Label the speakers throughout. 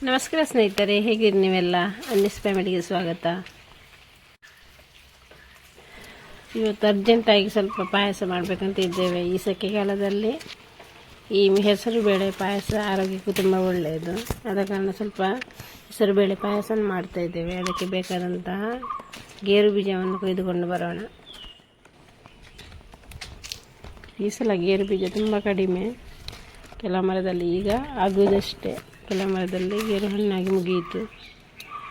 Speaker 1: ನಮಸ್ಕಾರ ಸ್ನೇಹಿತರೆ, ಹೇಗಿರಿ ನೀವೆಲ್ಲ? ಅನ್ನಿಸ್ ಫ್ಯಾಮಿಲಿಗೆ ಸ್ವಾಗತ. ಇವತ್ತು ಅರ್ಜೆಂಟಾಗಿ ಸ್ವಲ್ಪ ಪಾಯಸ ಮಾಡಬೇಕಂತ ಇದ್ದೇವೆ. ಈ ಸೆಕೆಗಾಲದಲ್ಲಿ ಈ ಹೆಸರುಬೇಳೆ ಪಾಯಸ ಆರೋಗ್ಯಕ್ಕೂ ತುಂಬ ಒಳ್ಳೆಯದು. ಆದ ಕಾರಣ ಸ್ವಲ್ಪ ಹೆಸರುಬೇಳೆ ಪಾಯಸ ಮಾಡ್ತಾ ಇದ್ದೇವೆ. ಅದಕ್ಕೆ ಬೇಕಾದಂತಹ ಗೇರು ಬೀಜವನ್ನು ಕೊಯ್ದುಕೊಂಡು ಬರೋಣ. ಈ ಸಲ ಗೇರು ಬೀಜ ತುಂಬ ಕಡಿಮೆ, ಕೆಲ ಮರದಲ್ಲಿ ಈಗ ಆಗುವುದಷ್ಟೇ. ಕೆಲ ಮರದಲ್ಲಿ ಗೇರು ಹಣ್ಣಾಗಿ ಮುಗಿಯಿತು.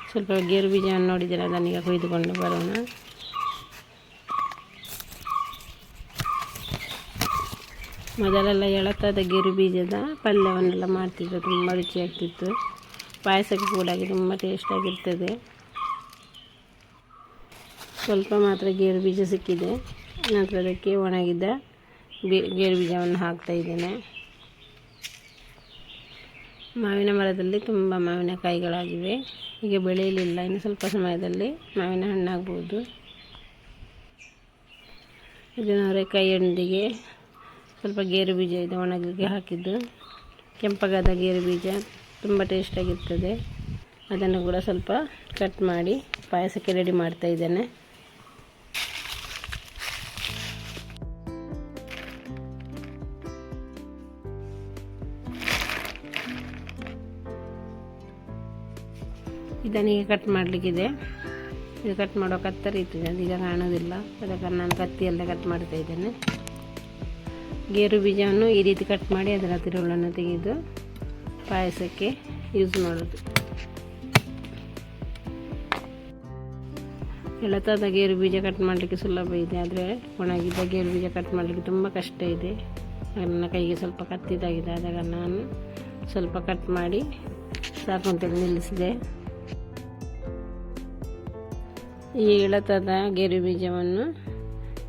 Speaker 1: ಸ್ವಲ್ಪ ಗೇರು ಬೀಜವನ್ನು ನೋಡಿದರೆ ಅದನ್ನೀಗ ಕೊಯ್ದುಕೊಂಡು ಬರೋಣ. ಮೊದಲೆಲ್ಲ ಎಳತಾದ ಗೇರು ಬೀಜದ ಪಲ್ಯವನ್ನೆಲ್ಲ ಮಾಡ್ತಿದ್ರು, ತುಂಬ ರುಚಿಯಾಗ್ತಿತ್ತು. ಪಾಯಸಕ್ಕೆ ಕೂಡ ತುಂಬ ಟೇಸ್ಟಾಗಿರ್ತದೆ. ಸ್ವಲ್ಪ ಮಾತ್ರ ಗೇರು ಬೀಜ ಸಿಕ್ಕಿದೆ. ನಂತರ ಅದಕ್ಕೆ ಒಣಗಿದ ಗೇರು ಬೀಜವನ್ನು ಹಾಕ್ತಾ ಇದ್ದೇನೆ. ಮಾವಿನ ಮರದಲ್ಲಿ ತುಂಬ ಮಾವಿನಕಾಯಿಗಳಾಗಿವೆ. ಈಗ ಬೆಳೆಯಲಿಲ್ಲ, ಇನ್ನು ಸ್ವಲ್ಪ ಸಮಯದಲ್ಲಿ ಮಾವಿನ ಹಣ್ಣಾಗ್ಬೋದು. ಇದನ್ನು ಕೈಯೊಂದಿಗೆ ಸ್ವಲ್ಪ ಗೇರು ಬೀಜ ಇದೆ ಒಣಗಲಿಕ್ಕೆ ಹಾಕಿದ್ದು. ಕೆಂಪಗಾದ ಗೇರು ಬೀಜ ತುಂಬ ಟೇಸ್ಟಾಗಿರ್ತದೆ. ಅದನ್ನು ಕೂಡ ಸ್ವಲ್ಪ ಕಟ್ ಮಾಡಿ ಪಾಯಸಕ್ಕೆ ರೆಡಿ ಮಾಡ್ತಾ ಇದ್ದೇನೆ. ಇದನ್ನೀಗ ಕಟ್ ಮಾಡಲಿಕ್ಕಿದೆ. ಇದು ಕಟ್ ಮಾಡೋ ಕತ್ತರಿ ಇರ್ತದೆ, ಅದೀಗ ಕಾಣೋದಿಲ್ಲ. ಅದಕ್ಕೆ ನಾನು ಕತ್ತಿಯಲ್ಲೇ ಕಟ್ ಮಾಡ್ತಾ ಇದ್ದೇನೆ. ಗೇರು ಬೀಜವನ್ನು ಈ ರೀತಿ ಕಟ್ ಮಾಡಿ ಅದರ ತಿರುಳನ್ನು ತೆಗೆದು ಪಾಯಸಕ್ಕೆ ಯೂಸ್ ಮಾಡೋದು. ಎಳತಾದ ಗೇರು ಬೀಜ ಕಟ್ ಮಾಡಲಿಕ್ಕೆ ಸುಲಭ ಇದೆ, ಆದರೆ ಒಣಗಿದ್ದ ಗೇರು ಬೀಜ ಕಟ್ ಮಾಡಲಿಕ್ಕೆ ತುಂಬ ಕಷ್ಟ ಇದೆ. ನನ್ನ ಕೈಗೆ ಸ್ವಲ್ಪ ಕತ್ತಿದಾಗಿದೆ, ಆದಾಗ ನಾನು ಸ್ವಲ್ಪ ಕಟ್ ಮಾಡಿ ಸಾಕು ಅಂತೇಳಿ ನಿಲ್ಲಿಸಿದೆ. ಈ ಎಳತಾದ ಗೇರು ಬೀಜವನ್ನು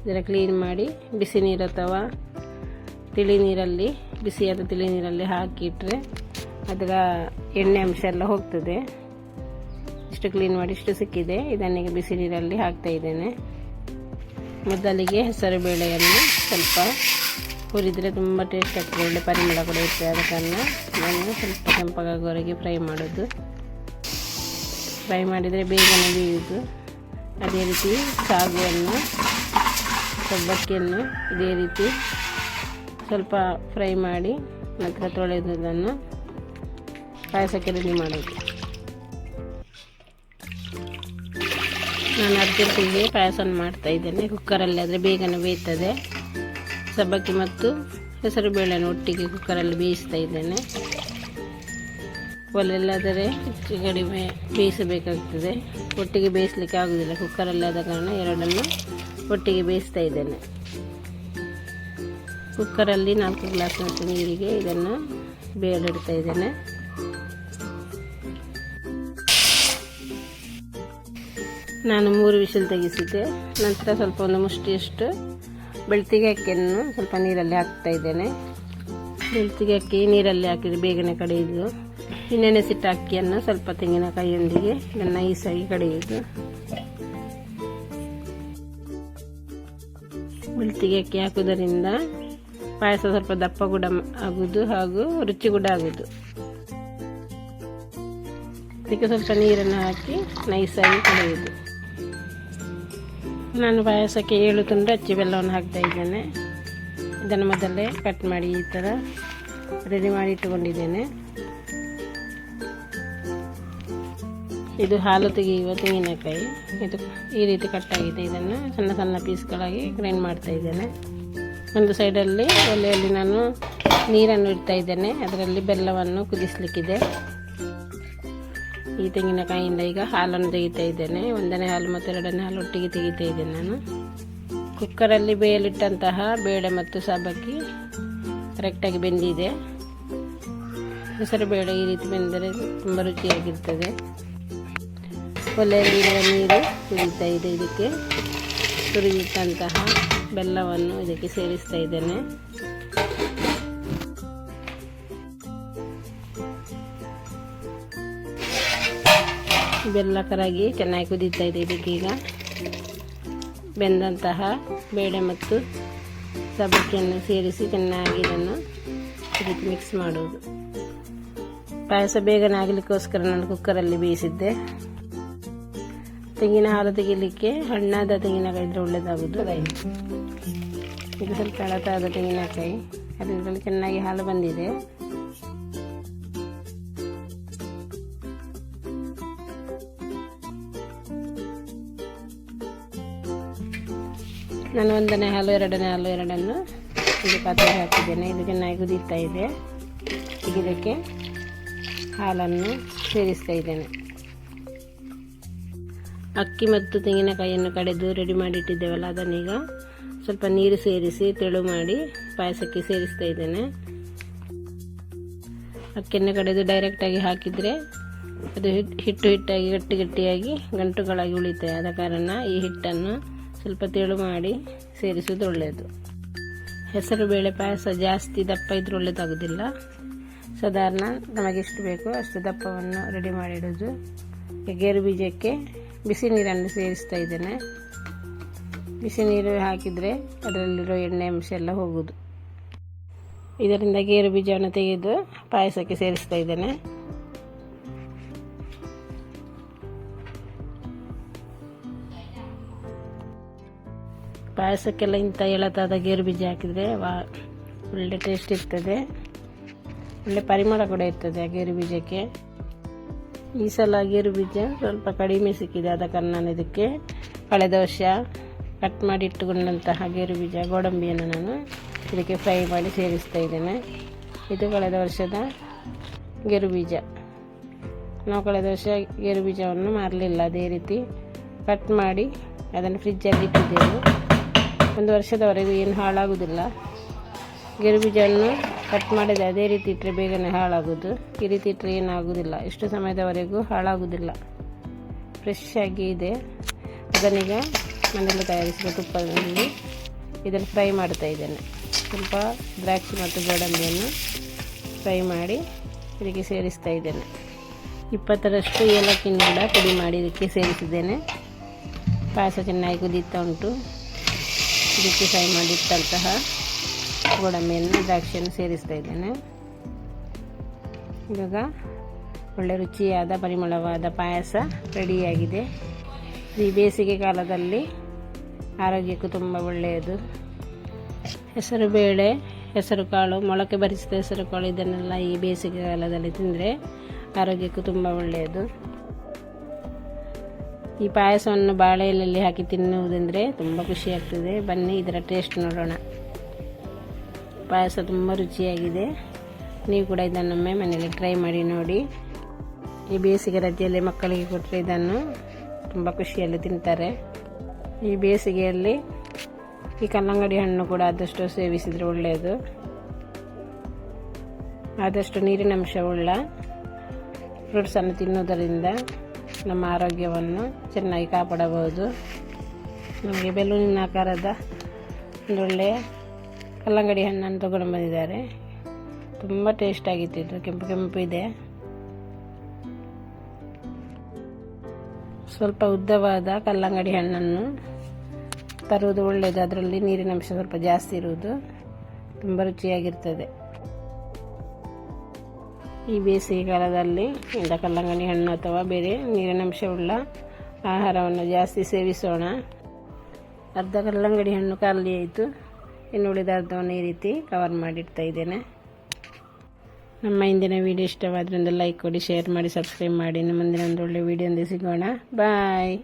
Speaker 1: ಇದರ ಕ್ಲೀನ್ ಮಾಡಿ ಬಿಸಿ ನೀರು ಅಥವಾ ತಿಳಿ ನೀರಲ್ಲಿ, ಬಿಸಿಯಾದ ತಿಳಿ ನೀರಲ್ಲಿ ಹಾಕಿಟ್ರೆ ಅದರ ಎಣ್ಣೆ ಅಂಶ ಎಲ್ಲ ಹೋಗ್ತದೆ. ಇಷ್ಟು ಕ್ಲೀನ್ ಮಾಡಿ ಇಷ್ಟು ಸಿಕ್ಕಿದೆ. ಇದನ್ನೀಗ ಬಿಸಿ ನೀರಲ್ಲಿ ಹಾಕ್ತಾ ಇದ್ದೇನೆ. ಮೊದಲಿಗೆ ಹೆಸರು ಬೇಳೆಯನ್ನು ಸ್ವಲ್ಪ ಹುರಿದರೆ ತುಂಬ ಟೇಸ್ಟ್ ಆಗ್ತದೆ, ಒಳ್ಳೆ ಪರಿಮಳ ಕೂಡ ಇರ್ತದೆ. ಆದ ಕಾರಣ ನಾನು ಸ್ವಲ್ಪ ಕೆಂಪಗಾಗುವವರೆಗೆ ಫ್ರೈ ಮಾಡೋದು. ಫ್ರೈ ಮಾಡಿದರೆ ಬೇಗನೆ ಬೇಯುವುದು. ಅದೇ ರೀತಿ ಸಾಗುವನ್ನು, ಸಬ್ಬಕ್ಕಿಯನ್ನು ಇದೇ ರೀತಿ ಸ್ವಲ್ಪ ಫ್ರೈ ಮಾಡಿ ನಂತರ ತೊಳೆದುದನ್ನು ಪಾಯಸಕ್ಕೆ ರೆಡಿ ಮಾಡೋದು. ನಾನು ಅರ್ಜೆಂಟಿಗೆ ಪಾಯಸ ಮಾಡ್ತಾ ಇದ್ದೇನೆ. ಕುಕ್ಕರಲ್ಲಿ ಆದರೆ ಬೇಗನೆ ಬೇಯ್ತದೆ. ಸಬ್ಬಕ್ಕಿ ಮತ್ತು ಹೆಸರು ಬೇಳೆಯನ್ನು ಒಟ್ಟಿಗೆ ಕುಕ್ಕರಲ್ಲಿ ಬೇಯಿಸ್ತಾ ಇದ್ದೇನೆ. ಒಲೆಯಲ್ಲಾದರೆ ಹೆಚ್ಚು ಕಡಿಮೆ ಬೇಯಿಸಬೇಕಾಗ್ತದೆ, ಒಟ್ಟಿಗೆ ಬೇಯಿಸಲಿಕ್ಕೆ ಆಗೋದಿಲ್ಲ. ಕುಕ್ಕರಲ್ಲಿ ಆದ ಕಾರಣ ಎರಡನ್ನು ಒಟ್ಟಿಗೆ ಬೇಯಿಸ್ತಾ ಇದ್ದೇನೆ. ಕುಕ್ಕರಲ್ಲಿ 4 ಗ್ಲಾಸ್ನಷ್ಟು ನೀರಿಗೆ ಇದನ್ನು ಬೇಯಿಡ್ತಾ ಇದ್ದೇನೆ. ನಾನು 3 ವಿಷಲ್ ತೆಗೆಸಿದ್ದೆ. ನಂತರ ಸ್ವಲ್ಪ ಒಂದು ಮುಷ್ಟಿಯಷ್ಟು ಬೆಳ್ತಿಗೆ ಅಕ್ಕಿಯನ್ನು ಸ್ವಲ್ಪ ನೀರಲ್ಲಿ ಹಾಕ್ತಾ ಇದ್ದೇನೆ. ಬೆಳ್ತಿಗೆ ಅಕ್ಕಿ ನೀರಲ್ಲಿ ಹಾಕಿದರೆ ಬೇಗನೆ ಕಡೆಯುವುದು. ಈ ನೆನೆಸಿಟ್ಟ ಅಕ್ಕಿಯನ್ನು ಸ್ವಲ್ಪ ತೆಂಗಿನಕಾಯಿಯೊಂದಿಗೆ ನೈಸಾಗಿ ಕಡೆಯುವುದು. ಬೆಳ್ತಿಗೆ ಅಕ್ಕಿ ಹಾಕುವುದರಿಂದ ಪಾಯಸ ಸ್ವಲ್ಪ ದಪ್ಪ ಕೂಡ ಆಗುವುದು ಹಾಗೂ ರುಚಿ ಕೂಡ ಆಗುವುದು. ಅದಕ್ಕೆ ಸ್ವಲ್ಪ ನೀರನ್ನು ಹಾಕಿ ನೈಸಾಗಿ ಕಡೆಯುವುದು. ನಾನು ಪಾಯಸಕ್ಕೆ 7 ತುಂಡು ಅಚ್ಚಿ ಬೆಲ್ಲವನ್ನು ಹಾಕ್ತಾ ಇದ್ದೇನೆ. ಇದನ್ನು ಮೊದಲೇ ಕಟ್ ಮಾಡಿ ಈ ಥರ ರೆಡಿ ಮಾಡಿ ಇಟ್ಟುಕೊಂಡಿದ್ದೇನೆ. ಇದು ಹಾಲು ತೆಗೆಯುವ ತೆಂಗಿನಕಾಯಿ. ಇದು ಈ ರೀತಿ ಕಟ್ಟಾಗಿದೆ. ಇದನ್ನು ಸಣ್ಣ ಸಣ್ಣ ಪೀಸ್ಗಳಾಗಿ ಗ್ರೈಂಡ್ ಮಾಡ್ತಾ ಇದ್ದೇನೆ. ಒಂದು ಸೈಡಲ್ಲಿ ಒಲೆಯಲ್ಲಿ ನಾನು ನೀರನ್ನು ಇಡ್ತಾ ಇದ್ದೇನೆ. ಅದರಲ್ಲಿ ಬೆಲ್ಲವನ್ನು ಕುದಿಸಲಿಕ್ಕಿದೆ. ಈ ತೆಂಗಿನಕಾಯಿಯಿಂದ ಈಗ ಹಾಲನ್ನು ತೆಗಿತಾ ಇದ್ದೇನೆ. 1ನೇ ಹಾಲು ಮತ್ತು 2ನೇ ಹಾಲು ಒಟ್ಟಿಗೆ ತೆಗಿತಾ ಇದ್ದೇನೆ ನಾನು. ಕುಕ್ಕರಲ್ಲಿ ಬೇಯಲಿಟ್ಟಂತಹ ಬೇಳೆ ಮತ್ತು ಸಬ್ಬಕ್ಕಿ ಕರೆಕ್ಟಾಗಿ ಬೆಂದಿದೆ. ಹೆಸರು ಬೇಳೆ ಈ ರೀತಿ ಬೆಂದರೆ ತುಂಬ ರುಚಿಯಾಗಿರ್ತದೆ. ಒಲೆಯಲ್ಲಿ ನೀರು ಕುದೀತಾ ಇದೆ. ಇದಕ್ಕೆ ತುರಿದಿಟ್ಟಂತಹ ಬೆಲ್ಲವನ್ನು ಇದಕ್ಕೆ ಸೇರಿಸ್ತಾ ಇದ್ದೇನೆ. ಬೆಲ್ಲ ಕರಗಿ ಚೆನ್ನಾಗಿ ಕುದೀತಾ ಇದೆ. ಇದಕ್ಕೀಗ ಬೆಂದಂತಹ ಬೇಳೆ ಮತ್ತು ಸಬ್ಬಕ್ಕಿಯನ್ನು ಸೇರಿಸಿ ಚೆನ್ನಾಗಿ ಇದನ್ನು ಮಿಕ್ಸ್ ಮಾಡುವುದು. ಪಾಯಸ ಬೇಗನೆ ಆಗಲಿಕ್ಕೋಸ್ಕರ ನಾನು ಕುಕ್ಕರಲ್ಲಿ ಬೇಯಿಸಿದ್ದೆ. ತೆಂಗಿನ ಹಾಲು ತೆಗಿಲಿಕ್ಕೆ ಹಣ್ಣಾದ ತೆಂಗಿನಕಾಯಿ ಇದ್ರೆ ಒಳ್ಳೆಯದಾಗೋದು. ಇದು ಸ್ವಲ್ಪ ಎಳತಾದ ತೆಂಗಿನಕಾಯಿ, ಅದರಲ್ಲಿ ಚೆನ್ನಾಗಿ ಹಾಲು ಬಂದಿದೆ. ನಾನು 1ನೇ ಹಾಲು 2ನೇ ಹಾಲು ಎರಡನ್ನು ಇದು ಪಾತ್ರೆ ಹಾಕಿದ್ದೇನೆ. ಇದು ಚೆನ್ನಾಗಿ ಕುದೀತಾ ಇದೆ. ಈಗ ಇದಕ್ಕೆ ಹಾಲನ್ನು ಸೇರಿಸ್ತಾ ಇದ್ದೇನೆ. ಅಕ್ಕಿ ಮತ್ತು ತೆಂಗಿನಕಾಯಿಯನ್ನು ಕಡೆದು ರೆಡಿ ಮಾಡಿಟ್ಟಿದ್ದೇವಲ್ಲ, ಅದನ್ನೀಗ ಸ್ವಲ್ಪ ನೀರು ಸೇರಿಸಿ ತೆಳು ಮಾಡಿ ಪಾಯಸಕ್ಕೆ ಸೇರಿಸ್ತಾ ಇದ್ದೇನೆ. ಅಕ್ಕಿಯನ್ನು ಕಡೆದು ಡೈರೆಕ್ಟಾಗಿ ಹಾಕಿದರೆ ಅದು ಹಿಟ್ಟಾಗಿ ಗಟ್ಟಿಯಾಗಿ ಗಂಟುಗಳಾಗಿ ಉಳಿತದೆ. ಆದ ಕಾರಣ ಈ ಹಿಟ್ಟನ್ನು ಸ್ವಲ್ಪ ತೆಳು ಮಾಡಿ ಸೇರಿಸುವುದು ಒಳ್ಳೆಯದು. ಹೆಸರು ಬೇಳೆ ಪಾಯಸ ಜಾಸ್ತಿ ದಪ್ಪ ಇದ್ರೆ ಒಳ್ಳೆಯದಾಗೋದಿಲ್ಲ. ಸಾಧಾರಣ ನಮಗೆ ಎಷ್ಟು ಬೇಕೋ ಅಷ್ಟು ದಪ್ಪವನ್ನು ರೆಡಿ ಮಾಡಿಡೋದು. ಗೇರು ಬೀಜಕ್ಕೆ ಬಿಸಿ ನೀರನ್ನು ಸೇರಿಸ್ತಾ ಇದ್ದೇನೆ. ಬಿಸಿ ನೀರು ಹಾಕಿದರೆ ಅದರಲ್ಲಿರೋ ಎಣ್ಣೆ ಅಂಶ ಎಲ್ಲ ಹೋಗುವುದು. ಇದರಿಂದ ಗೇರು ಬೀಜವನ್ನು ತೆಗೆದು ಪಾಯಸಕ್ಕೆ ಸೇರಿಸ್ತಾ ಇದ್ದೇನೆ. ಪಾಯಸಕ್ಕೆಲ್ಲ ಇಂಥ ಎಳತಾದ ಗೇರು ಬೀಜ ಹಾಕಿದರೆ ಒಳ್ಳೆ ಟೇಸ್ಟ್ ಇರ್ತದೆ, ಒಳ್ಳೆ ಪರಿಮಳ ಕೂಡ ಇರ್ತದೆ ಆ ಗೇರು ಬೀಜಕ್ಕೆ. ಈ ಸಲ ಗೇರು ಬೀಜ ಸ್ವಲ್ಪ ಕಡಿಮೆ ಸಿಕ್ಕಿದೆ, ಆದ ಕಾರಣ ನಾನು ಇದಕ್ಕೆ ಕಳೆದ ವರ್ಷ ಕಟ್ ಮಾಡಿ ಇಟ್ಟುಕೊಂಡಂತಹ ಗೇರು ಬೀಜ ಗೋಡಂಬಿಯನ್ನು ನಾನು ಇದಕ್ಕೆ ಫ್ರೈ ಮಾಡಿ ಸೇರಿಸ್ತಾ ಇದ್ದೇನೆ. ಇದು ಕಳೆದ ವರ್ಷದ ಗೇರು ಬೀಜ. ನಾವು ಕಳೆದ ವರ್ಷ ಗೇರು ಬೀಜವನ್ನು ಮಾರಲಿಲ್ಲ, ಅದೇ ರೀತಿ ಕಟ್ ಮಾಡಿ ಅದನ್ನು ಫ್ರಿಜ್ಜಲ್ಲಿ ಇಟ್ಟಿದ್ದೆವು. 1 ವರ್ಷದವರೆಗೂ ಏನು ಹಾಳಾಗೋದಿಲ್ಲ. ಗೇರು ಬೀಜವನ್ನು ಕಟ್ ಮಾಡಿದೆ ಅದೇ ರೀತಿ ಇಟ್ಟರೆ ಬೇಗನೆ ಹಾಳಾಗೋದು. ಈ ರೀತಿ ಇಟ್ಟರೆ ಏನಾಗೋದಿಲ್ಲ, ಎಷ್ಟು ಸಮಯದವರೆಗೂ ಹಾಳಾಗೋದಿಲ್ಲ, ಫ್ರೆಶ್ ಆಗಿ ಇದೆ. ಅದನ್ನೀಗ ಮನೆಯಲ್ಲಿ ತಯಾರಿಸಿದ ತುಪ್ಪದಲ್ಲಿ ಇದನ್ನು ಫ್ರೈ ಮಾಡ್ತಾ ಇದ್ದೇನೆ. ಸ್ವಲ್ಪ ದ್ರಾಕ್ಷಿ ಮತ್ತು ಗೋಡಂಬಿಯನ್ನು ಫ್ರೈ ಮಾಡಿ ಇದಕ್ಕೆ ಸೇರಿಸ್ತಾ ಇದ್ದೇನೆ. 20ರಷ್ಟು ಏಲಕ್ಕಿಯನ್ನು ಕೂಡ ಪುಡಿ ಮಾಡಿ ಇದಕ್ಕೆ ಸೇರಿಸಿದ್ದೇನೆ. ಪಾಯಸ ಚೆನ್ನಾಗಿ ಕುದೀತಾ ಉಂಟು. ಇದಕ್ಕೆ ಫ್ರೈ ಮಾಡಿಟ್ಟಂತಹ ಗೋಡಂಬಿಯನ್ನು ದ್ರಾಕ್ಷಿಯನ್ನು ಸೇರಿಸ್ತಾ ಇದ್ದೇನೆ. ಇವಾಗ ಒಳ್ಳೆ ರುಚಿಯಾದ ಪರಿಮಳವಾದ ಪಾಯಸ ರೆಡಿಯಾಗಿದೆ. ಈ ಬೇಸಿಗೆ ಕಾಲದಲ್ಲಿ ಆರೋಗ್ಯಕ್ಕೂ ತುಂಬ ಒಳ್ಳೆಯದು. ಹೆಸರು ಬೇಳೆ, ಹೆಸರು ಕಾಳು, ಮೊಳಕೆ ಬರಿಸಿದ ಹೆಸರು ಕಾಳು ಇದನ್ನೆಲ್ಲ ಈ ಬೇಸಿಗೆ ಕಾಲದಲ್ಲಿ ತಿಂದರೆ ಆರೋಗ್ಯಕ್ಕೂ ತುಂಬ ಒಳ್ಳೆಯದು. ಈ ಪಾಯಸವನ್ನು ಬಾಳೆ ಎಲೆಯಲ್ಲಿ ಹಾಕಿ ತಿನ್ನುವುದೆಂದರೆ ತುಂಬ ಖುಷಿಯಾಗ್ತದೆ. ಬನ್ನಿ ಇದರ ಟೇಸ್ಟ್ ನೋಡೋಣ. ಪಾಯಸ ತುಂಬ ರುಚಿಯಾಗಿದೆ. ನೀವು ಕೂಡ ಇದನ್ನೊಮ್ಮೆ ಮನೆಯಲ್ಲಿ ಟ್ರೈ ಮಾಡಿ ನೋಡಿ. ಈ ಬೇಸಿಗೆ ರಜೆಯಲ್ಲಿ ಮಕ್ಕಳಿಗೆ ಕೊಟ್ಟರೆ ಇದನ್ನು ತುಂಬ ಖುಷಿಯಲ್ಲಿ ತಿಂತಾರೆ. ಈ ಬೇಸಿಗೆಯಲ್ಲಿ ಈ ಕಲ್ಲಂಗಡಿ ಹಣ್ಣು ಕೂಡ ಆದಷ್ಟು ಸೇವಿಸಿದರೆ ಒಳ್ಳೆಯದು. ಆದಷ್ಟು ನೀರಿನಂಶವುಳ್ಳ ಫ್ರೂಟ್ಸನ್ನು ತಿನ್ನುವುದರಿಂದ ನಮ್ಮ ಆರೋಗ್ಯವನ್ನು ಚೆನ್ನಾಗಿ ಕಾಪಾಡಬಹುದು. ನಮಗೆ ಬೆಲೂನಿನ ಆಕಾರದ ಒಂದೊಳ್ಳೆಯ ಕಲ್ಲಂಗಡಿ ಹಣ್ಣನ್ನು ತಗೊಂಡು ಬಂದಿದ್ದಾರೆ. ತುಂಬ ಟೇಸ್ಟ್ ಆಗಿತ್ತು. ಕೆಂಪು ಕೆಂಪು ಇದೆ. ಸ್ವಲ್ಪ ಉದ್ದವಾದ ಕಲ್ಲಂಗಡಿ ಹಣ್ಣನ್ನು ತರುವುದು ಒಳ್ಳೆಯದು. ಅದರಲ್ಲಿ ನೀರಿನಂಶ ಸ್ವಲ್ಪ ಜಾಸ್ತಿ ಇರುವುದು ತುಂಬ ರುಚಿಯಾಗಿರ್ತದೆ. ಈ ಬೇಸಿಗೆ ಕಾಲದಲ್ಲಿ ಇಂಥ ಕಲ್ಲಂಗಡಿ ಹಣ್ಣು ಅಥವಾ ಬೇರೆ ನೀರಿನಂಶವುಳ್ಳ ಆಹಾರವನ್ನು ಜಾಸ್ತಿ ಸೇವಿಸೋಣ. ಅರ್ಧ ಕಲ್ಲಂಗಡಿ ಹಣ್ಣು ಖಾಲಿ ಆಯಿತು. ಇನ್ನು ಉಳಿದ ಅರ್ಧವನ್ನು ಈ ರೀತಿ ಕವರ್ ಮಾಡಿಡ್ತಾ ಇದ್ದೇನೆ. ನಮ್ಮ ಇಂದಿನ ವಿಡಿಯೋ ಇಷ್ಟವಾದ್ರಿಂದ ಲೈಕ್ ಕೊಡಿ, ಶೇರ್ ಮಾಡಿ, ಸಬ್ಸ್ಕ್ರೈಬ್ ಮಾಡಿ. ಇನ್ನು ಮುಂದಿನ ಒಂದು ಒಳ್ಳೆ ವಿಡಿಯೋಂದು ಸಿಗೋಣ. ಬಾಯ್.